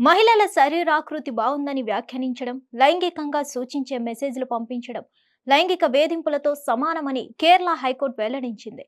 మహిళల శరీరాకృతి బాగుందని వ్యాఖ్యానించడం, లైంగికంగా సూచించే మెసేజ్లు పంపించడం లైంగిక వేధింపులతో సమానమని కేరళ హైకోర్టు వెల్లడించింది.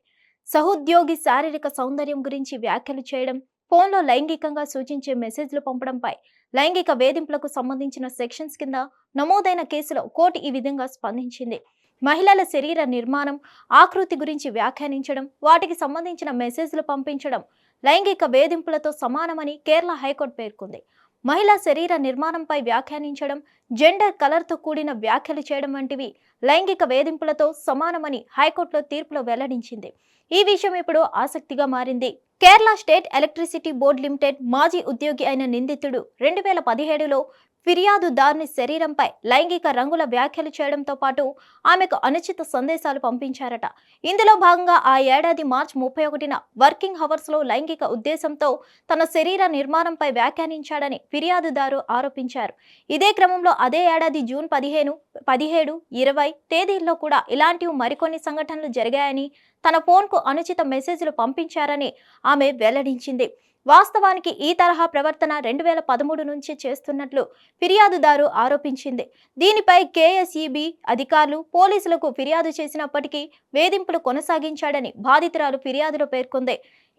సహోద్యోగి శారీరక సౌందర్యం గురించి వ్యాఖ్యలు చేయడం, ఫోన్లో లైంగికంగా సూచించే మెసేజ్లు పంపడంపై లైంగిక వేధింపులకు సంబంధించిన సెక్షన్స్ కింద నమోదైన కేసులో కోర్టు ఈ విధంగా స్పందించింది. మహిళల శరీర నిర్మాణం, ఆకృతి గురించి వ్యాఖ్యానించడం, వాటికి సంబంధించిన మెసేజ్లు పంపించడం లైంగిక వేధింపులతో సమానమని కేరళ హైకోర్టు పేర్కొంది. మహిళా శరీర నిర్మాణంపై వ్యాఖ్యానించడం, జెండర్ కలర్తో కూడిన వ్యాఖ్యలు చేయడం వంటివి లైంగిక వేధింపులతో సమానమని హైకోర్టులో తీర్పులో వెల్లడించింది. ఈ విషయం ఇప్పుడు ఆసక్తిగా మారింది. Kerala state electricity board limited మాజీ ఉద్యోగి అయిన నిందితుడు 2017లో ఫిర్యాదుదారుని శరీరంపై లైంగిక రంగుల వ్యాఖ్యలు చేయడంతో పాటు ఆమెకు అనుచిత సందేశాలు పంపించారట. ఇందులో భాగంగా ఆ ఏడాది మార్చి 31న వర్కింగ్ హవర్స్లో లైంగిక ఉద్దేశంతో తన శరీర నిర్మాణంపై వ్యాఖ్యానించాడని ఫిర్యాదుదారు ఆరోపించారు. ఇదే క్రమంలో అదే ఏడాది జూన్ 15, 17, 20 తేదీల్లో కూడా ఇలాంటివి మరికొన్ని సంఘటనలు జరిగాయని, తన ఫోన్కు అనుచిత మెసేజ్లు పంపించారని ఆమె వెల్లడించింది. వాస్తవానికి ఈ తరహా ప్రవర్తన 2013 నుంచి చేస్తున్నట్లు ఫిర్యాదుదారు ఆరోపించింది. దీనిపై కేఎస్ఈబీ అధికారులు పోలీసులకు ఫిర్యాదు చేసినప్పటికీ వేధింపులు కొనసాగించాడని బాధితురాలు ఫిర్యాదులో పేర్కొంది.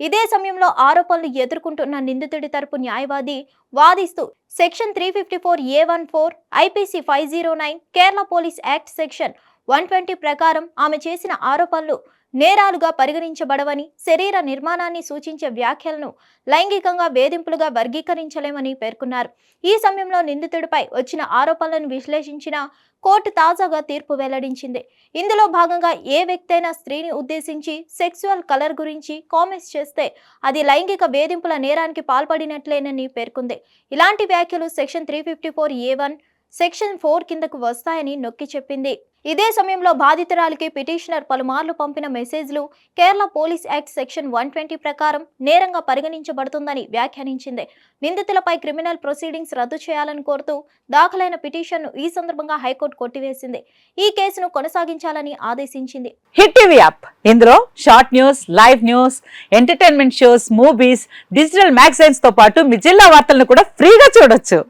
ఇదే సమయంలో ఆరోపణలు ఎదుర్కొంటున్న నిందితుడి తరపు న్యాయవాది వాదిస్తూ section 354A14 IPC 509 Kerala police act section 120 ప్రకారం ఆమె చేసిన ఆరోపణలు నేరాలుగా పరిగణించబడవని, శరీర నిర్మాణాన్ని సూచించే వ్యాఖ్యలను లైంగికంగా వేధింపులుగా వర్గీకరించలేమని పేర్కొన్నారు. ఈ సమయంలో నిందితుడిపై వచ్చిన ఆరోపణలను విశ్లేషించిన కోర్టు తాజాగా తీర్పు వెల్లడించింది. ఇందులో భాగంగా ఏ వ్యక్తైనా స్త్రీని ఉద్దేశించి సెక్సువల్ కలర్ గురించి కామెంట్స్ చేస్తే అది లైంగిక వేధింపుల నేరానికి పాల్పడినట్లేనని పేర్కొంది. ఇలాంటి వ్యాఖ్యలు సెక్షన్ 354A1 సెక్షన్ 4 కిందకు వస్తాయని నొక్కి చెప్పింది. ఇదే సమయంలో బాధితురాలికి పిటిషనర్ పలుమార్లు పంపిన మెసేజ్లు కేరళ పోలీస్ యాక్ట్ సెక్షన్ 120 ప్రకారం నేరంగా పరిగణించబడుతుందని వ్యాఖ్యానించింది. నిందితులపై క్రిమినల్ ప్రొసీడింగ్స్ రద్దు చేయాలని కోరుతూ దాఖలైన పిటిషన్ను ఈ సందర్భంగా హైకోర్టు కొట్టివేసింది. ఈ కేసును కొనసాగించాలని ఆదేశించింది. హిట్ టీవీ యాప్, ఇందులో short news, live news, entertainment shows, movies, digital magazines తో పాటు మీ జిల్లా వార్తలను కూడా ఫ్రీగా చూడొచ్చు.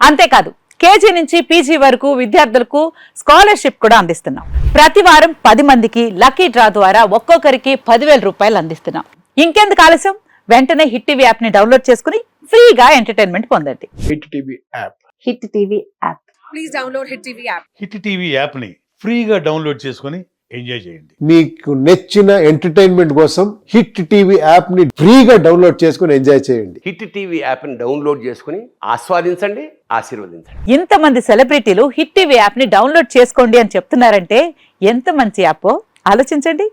అంతేకాదు కేజీ నుంచి పీజీ వరకు విద్యార్థులకు స్కాలర్షిప్ కూడా అందిస్తున్నాం. ప్రతి వారం 10 మందికి లక్కీ డ్రా ద్వారా ఒక్కొక్కరికి 10,000 రూపాయలు అందిస్తున్నాం. ఇంకెందుకు ఆలస్యం, వెంటనే హిట్ టీవీ యాప్ ని డౌన్లోడ్ చేసుకుని ఫ్రీగా ఎంటర్టైన్మెంట్ పొందండి. Hit TV app. Hit TV app. Please download hit TV app. Hit TV app ని ఫ్రీగా డౌన్లోడ్ చేసుకుని ఎంజాయ్ చేయండి. మీకు నచ్చిన ఎంటర్టైన్మెంట్ కోసం హిట్ టీవీ యాప్ ని ఫ్రీగా డౌన్లోడ్ చేసుకుని ఎంజాయ్ చేయండి. హిట్ టీవీ యాప్ ని డౌన్లోడ్ చేసుకుని ఆస్వాదించండి, ఆశీర్వదించండి. ఇంతమంది సెలబ్రిటీలు హిట్ టీవీ యాప్ ని డౌన్లోడ్ చేసుకోండి అని చెప్తున్నారంటే ఎంత మంచి యాప్ ఆలోచించండి.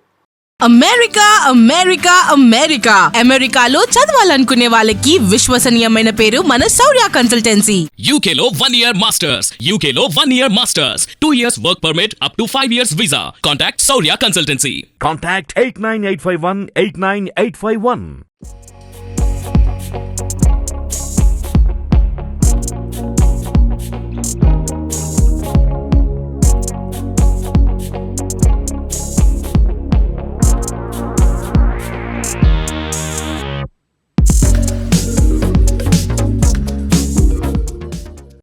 అమెరికా అమెరికా అమెరికా అమెరికాలో చదవాలనుకునే వాళ్ళకి విశ్వసనీయమైన పేరు మన శౌర్య కన్సల్టెన్సీ. UK లో 1 year masters. UK లో 1 year masters. 2 years work permit up to 5 years visa. Contact Shaurya Consultancy. Contact 89851 89851.